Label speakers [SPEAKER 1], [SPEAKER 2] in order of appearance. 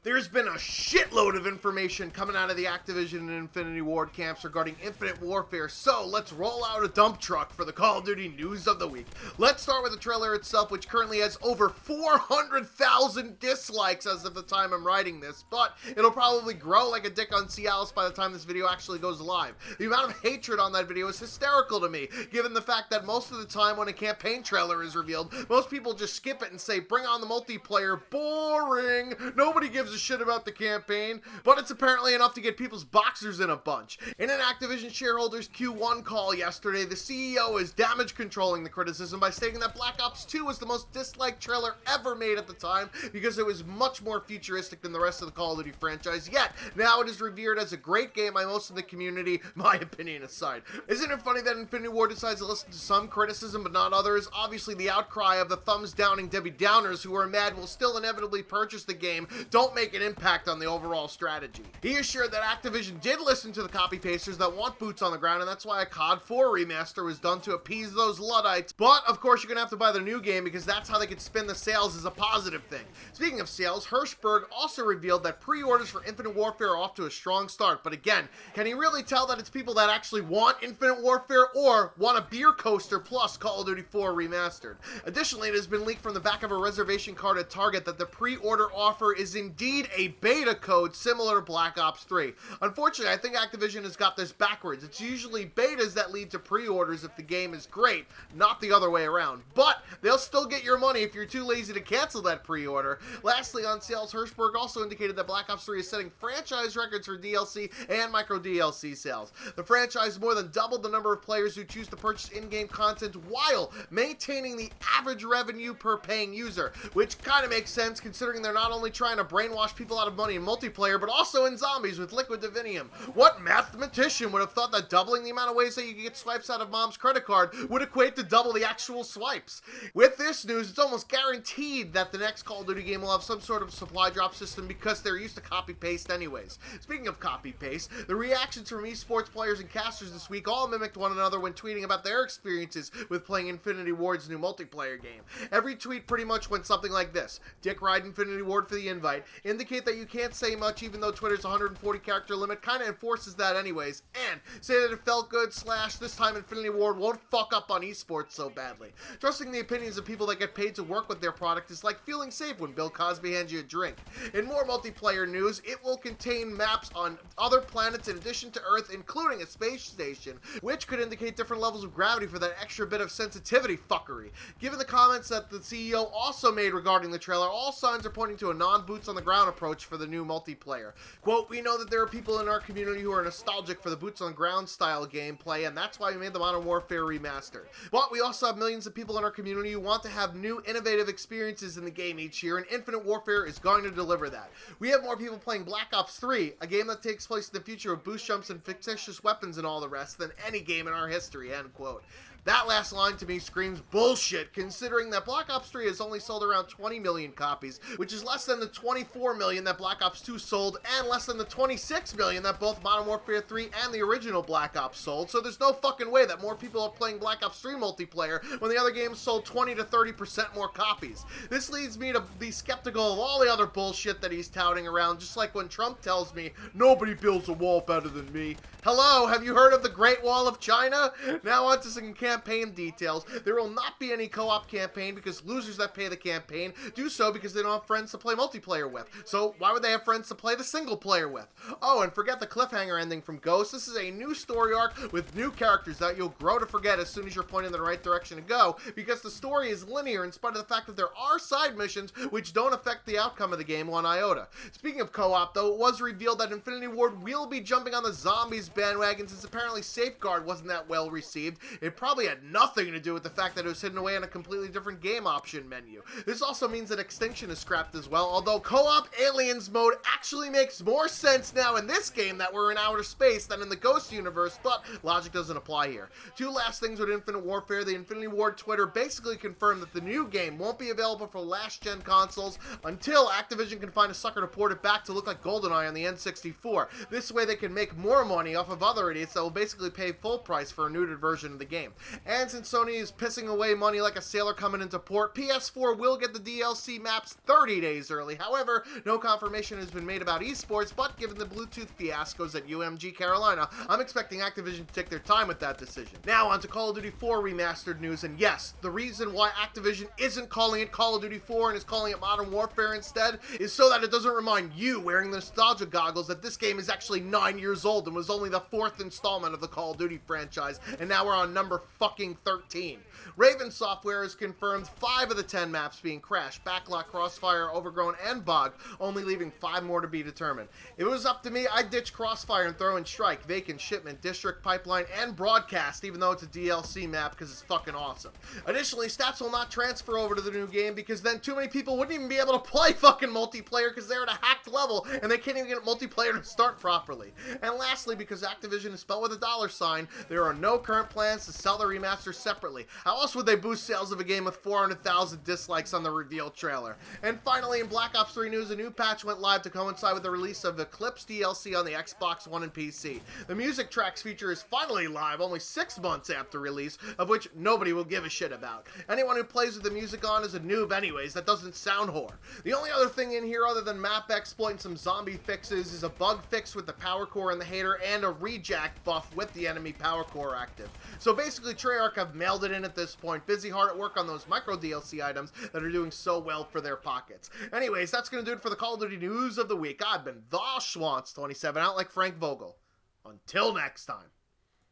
[SPEAKER 1] There's been a shitload of information coming out of the Activision and Infinity Ward camps regarding Infinite Warfare, so let's roll out a dump truck for the Call of Duty news of the week. Let's start with the trailer itself, which currently has over 400,000 dislikes as of the time I'm writing this, but it'll probably grow like a dick on Cialis by the time this video actually goes live. The amount of hatred on that video is hysterical to me, given the fact that most of the time when a campaign trailer is revealed, most people just skip it and say, bring on the multiplayer, boring, nobody gives a shit about the campaign, but it's apparently enough to get people's boxers in a bunch. In an Activision shareholders Q1 call yesterday, the CEO is damage controlling the criticism by stating that Black Ops 2 was the most disliked trailer ever made at the time because it was much more futuristic than the rest of the Call of Duty franchise, yet now it is revered as a great game by most of the community, my opinion aside. Isn't it funny that Infinity Ward decides to listen to some criticism but not others? Obviously the outcry of the thumbs downing Debbie Downers who are mad will still inevitably purchase the game don't make an impact on the overall strategy. He assured that Activision did listen to the copy-pasters that want boots on the ground, and that's why a CoD4 remaster was done to appease those Luddites. But, of course, you're gonna have to buy the new game because that's how they could spin the sales as a positive thing. Speaking of sales, Hirschberg also revealed that pre-orders for Infinite Warfare are off to a strong start. But again, can he really tell that it's people that actually want Infinite Warfare or want a beer coaster plus Call of Duty 4 remastered? Additionally, it has been leaked from the back of a reservation card at Target that the pre-order offer is indeed a beta code similar to Black Ops 3. Unfortunately, I think Activision has got this backwards. It's usually betas that lead to pre-orders if the game is great, not the other way around. But they'll still get your money if you're too lazy to cancel that pre-order. Lastly, on sales, Hirschberg also indicated that Black Ops 3 is setting franchise records for DLC and micro DLC sales. The franchise more than doubled the number of players who choose to purchase in-game content while maintaining the average revenue per paying user, which kind of makes sense considering they're not only trying to brainwash people out of money in multiplayer, but also in zombies with liquid divinium. What mathematician would have thought that doubling the amount of ways that you can get swipes out of mom's credit card would equate to double the actual swipes? With this news, it's almost guaranteed that the next Call of Duty game will have some sort of supply drop system because they're used to copy-paste anyways. Speaking of copy-paste, the reactions from esports players and casters this week all mimicked one another when tweeting about their experiences with playing Infinity Ward's new multiplayer game. Every tweet pretty much went something like this: Dick ride Infinity Ward for the invite, indicate that you can't say much even though Twitter's 140 character limit kind of enforces that anyways, and say that it felt good / this time Infinity Ward won't fuck up on esports so badly. Trusting the opinions of people that get paid to work with their product is like feeling safe when Bill Cosby hands you a drink. In more multiplayer news, it will contain maps on other planets in addition to Earth, including a space station, which could indicate different levels of gravity for that extra bit of sensitivity fuckery. Given the comments that the CEO also made regarding the trailer, all signs are pointing to a non-boots on the ground approach for the new multiplayer. Quote, we know that there are people in our community who are nostalgic for the boots on the ground style gameplay, and that's why we made the Modern Warfare remaster. But we also have millions of people in our community who want to have new innovative experiences in the game each year, and Infinite Warfare is going to deliver that. We have more people playing Black Ops 3, a game that takes place in the future of boost jumps and fictitious weapons and all the rest, than any game in our history, end quote. That last line to me screams bullshit, considering that Black Ops 3 has only sold around 20 million copies, which is less than the 24 million that Black Ops 2 sold, and less than the 26 million that both Modern Warfare 3 and the original Black Ops sold, so there's no fucking way that more people are playing Black Ops 3 multiplayer when the other games sold 20 to 30% more copies. This leads me to be skeptical of all the other bullshit that he's touting around, just like when Trump tells me, nobody builds a wall better than me. Hello, have you heard of the Great Wall of China? Now on to some campaign details. There will not be any co-op campaign because losers that pay the campaign do so because they don't have friends to play multiplayer with. So why would they have friends to play the single player with? Oh, and forget the cliffhanger ending from Ghost. This is a new story arc with new characters that you'll grow to forget as soon as you're pointed in the right direction to go, because the story is linear in spite of the fact that there are side missions which don't affect the outcome of the game one iota. Speaking of co-op though, it was revealed that Infinity Ward will be jumping on the zombies bandwagon since apparently Safeguard wasn't that well received. It probably had nothing to do with the fact that it was hidden away in a completely different game option menu. This also means that Extinction is scrapped as well, although co-op Aliens mode actually makes more sense now in this game that we're in outer space than in the Ghost universe, but logic doesn't apply here. Two last things with Infinite Warfare. The Infinity Ward Twitter basically confirmed that the new game won't be available for last-gen consoles until Activision can find a sucker to port it back to look like GoldenEye on the N64. This way they can make more money off of other idiots that will basically pay full price for a neutered version of the game. And since Sony is pissing away money like a sailor coming into port, PS4 will get the DLC maps 30 days early. However, no confirmation has been made about esports, but given the Bluetooth fiascos at UMG Carolina, I'm expecting Activision to take their time with that decision. Now on to Call of Duty 4 Remastered news, and yes, the reason why Activision isn't calling it Call of Duty 4 and is calling it Modern Warfare instead is so that it doesn't remind you wearing the nostalgia goggles that this game is actually 9 years old and was only the 4th installment of the Call of Duty franchise, and now we're on number fucking 13. Raven Software has confirmed 5 of the 10 maps being Crash, Backlot, Crossfire, Overgrown, and Bog, only leaving 5 more to be determined. If it was up to me, I'd ditch Crossfire and throw in Strike, Vacant, Shipment, District, Pipeline, and Broadcast, even though it's a DLC map because it's fucking awesome. Additionally, stats will not transfer over to the new game because then too many people wouldn't even be able to play fucking multiplayer because they're at a hacked level and they can't even get multiplayer to start properly. And lastly, because Activision is spelled with a $, there are no current plans to sell the remaster separately. How else would they boost sales of a game with 400,000 dislikes on the reveal trailer? And finally, in Black Ops 3 news, a new patch went live to coincide with the release of Eclipse DLC on the Xbox One and PC. The music tracks feature is finally live only 6 months after release, of which nobody will give a shit about. Anyone who plays with the music on is a noob anyways, that doesn't sound whore. The only other thing in here other than map exploit and some zombie fixes is a bug fix with the power core and the hater and a rejack buff with the enemy power core active. So basically Treyarch have mailed it in at this point, busy hard at work on those micro DLC items that are doing so well for their pockets. Anyways, that's going to do it for the Call of Duty news of the week. I've been the Schwantz27, out like Frank Vogel. Until next time.